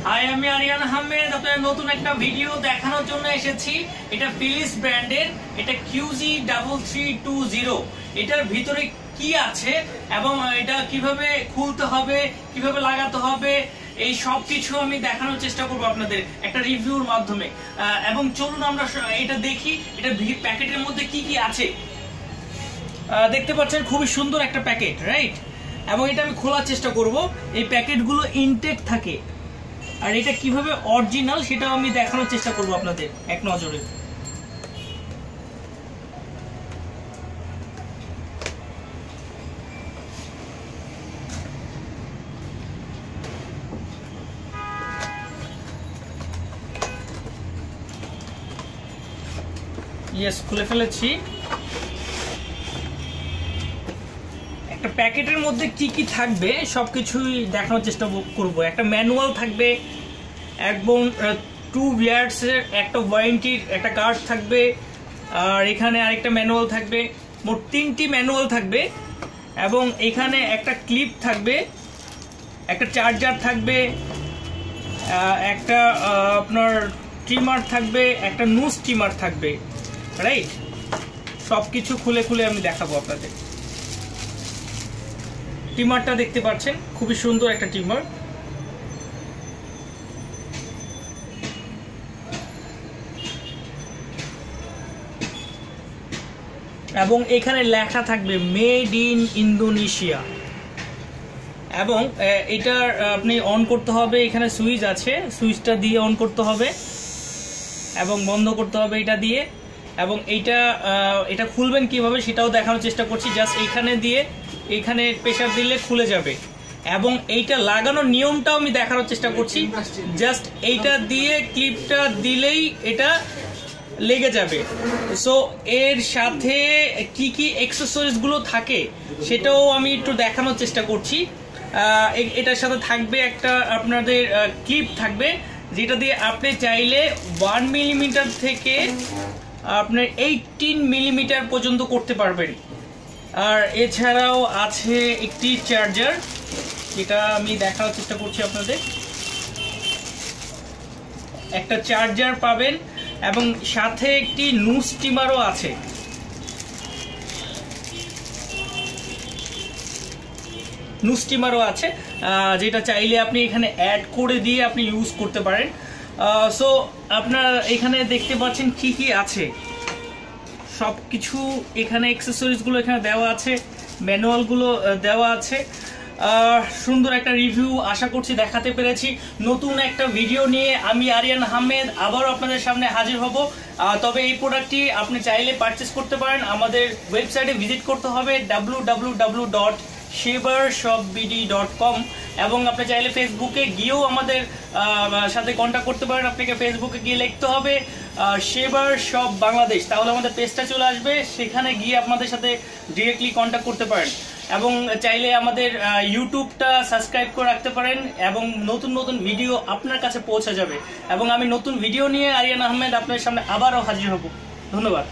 High, আমি আরিয়ান আহমেদ আপনাদের নতুন একটা ভিডিও দেখানোর জন্য এসেছি। এটা ফিলিপস ব্র্যান্ডের, এটা QG3320। এটার ভিতরে কি আছে এবং এটা কিভাবে খুলতে হবে, কিভাবে লাগাতে হবে, এই সব কিছু আমি দেখানোর চেষ্টা করব আপনাদের একটা রিভিউর মাধ্যমে। এবং চলুন আমরা এটা দেখি এটা প্যাকেটের মধ্যে কি কি আছে। দেখতে পাচ্ছেন খুবই সুন্দর একটা প্যাকেট, রাইট? এবং এটা আমি খোলার চেষ্টা করব। এই প্যাকেটগুলো ইনটেক থাকে, আর এটা কিভাবে অরিজিনাল সেটা আমি দেখানোর চেষ্টা করব আপনাদের এক নজরে। ইয়েস, খুলে ফেলেছি। একটা প্যাকেটের মধ্যে কি কি থাকবে সবকিছুই দেখানোর চেষ্টা করব। একটা ম্যানুয়াল থাকবে এবং 2 ইয়ার্সের একটা ওয়ারেন্টির একটা কার্ড থাকবে, আর এখানে আরেকটা ম্যানুয়াল থাকবে। মোট 3টি ম্যানুয়াল থাকবে এবং এখানে একটা ক্লিপ থাকবে, একটা চার্জার থাকবে, একটা আপনার ট্রিমার থাকবে, একটা নুজ ট্রিমার থাকবে, রাইট? সবকিছু খুলে খুলে আমি দেখাবো আপনাদের। ট্রিমারটা দেখতে পাচ্ছেন, খুবই সুন্দর একটা ট্রিমার। এবং এখানে লেখা থাকবে মেড ইন ইন্দোনেশিয়া। এবং এটার আপনি অন করতে হবে, এখানে সুইচ আছে, সুইচটা দিয়ে অন করতে হবে এবং বন্ধ করতে হবে এটা দিয়ে। এবং এটা খুলবেন কিভাবে সেটাও দেখানোর চেষ্টা করছি। জাস্ট এইখানে দিয়ে এখানে প্রেসার দিলে খুলে যাবে। এবং এইটা লাগানোর নিয়মটাও আমি দেখানোর চেষ্টা করছি। জাস্ট এইটা দিয়ে ক্লিপটা দিলেই এটা লেগে যাবে। সো এর সাথে কি কি অ্যাক্সেসরিজ গুলো থাকে সেটাও আমি একটু দেখানোর চেষ্টা করছি। এটার সাথে থাকবে একটা আপনাদের ক্লিপ থাকবে, যেটা দিয়ে আপনি চাইলে 1 মিলিমিটার থেকে আপনার 18 মিলিমিটার পর্যন্ত করতে পারবেন। আর এছাড়াও আছে একটি চার্জার, যেটা আমি দেখানোর চেষ্টা করছি আপনাদের। একটা চার্জার পাবেন এবং সাথে একটি নুজ স্টিমারও আছে। নুজ স্টিমারও আছে, যেটা চাইলে আপনি এখানে অ্যাড করে দিয়ে আপনি ইউজ করতে পারেন। সো আপনারা এখানে দেখতে পাচ্ছেন কি কি আছে সবকিছু। এখানে অ্যাক্সেসরিজগুলো এখানে দেওয়া আছে, ম্যানুয়ালগুলো দেওয়া আছে। সুন্দর একটা রিভিউ আশা করছি দেখাতে পেরেছি। নতুন একটা ভিডিও নিয়ে আমি আরিয়ান আহমেদ আবারও আপনাদের সামনে হাজির হব। তবে এই প্রোডাক্টটি আপনি চাইলে পারচেস করতে পারেন। আমাদের ওয়েবসাইটে ভিজিট করতে হবে www.shebarshopbd.com। এবং আপনি চাইলে ফেসবুকে গিয়েও আমাদের সাথে কন্ট্যাক্ট করতে পারেন। আপনাকে ফেসবুকে গিয়ে লিখতে হবে শেবার শপ বাংলাদেশ, তাহলে আমাদের পেজটা চলে আসবে। সেখানে গিয়ে আপনাদের সাথে ডিরেক্টলি কন্ট্যাক্ট করতে পারেন। এবং চাইলে আমাদের ইউটিউবটা সাবস্ক্রাইব করে রাখতে পারেন এবং নতুন নতুন ভিডিও আপনার কাছে পৌঁছে যাবে। এবং আমি নতুন ভিডিও নিয়ে আরিয়ান আহমেদ আপনাদের সামনে আবারও হাজির হব। ধন্যবাদ।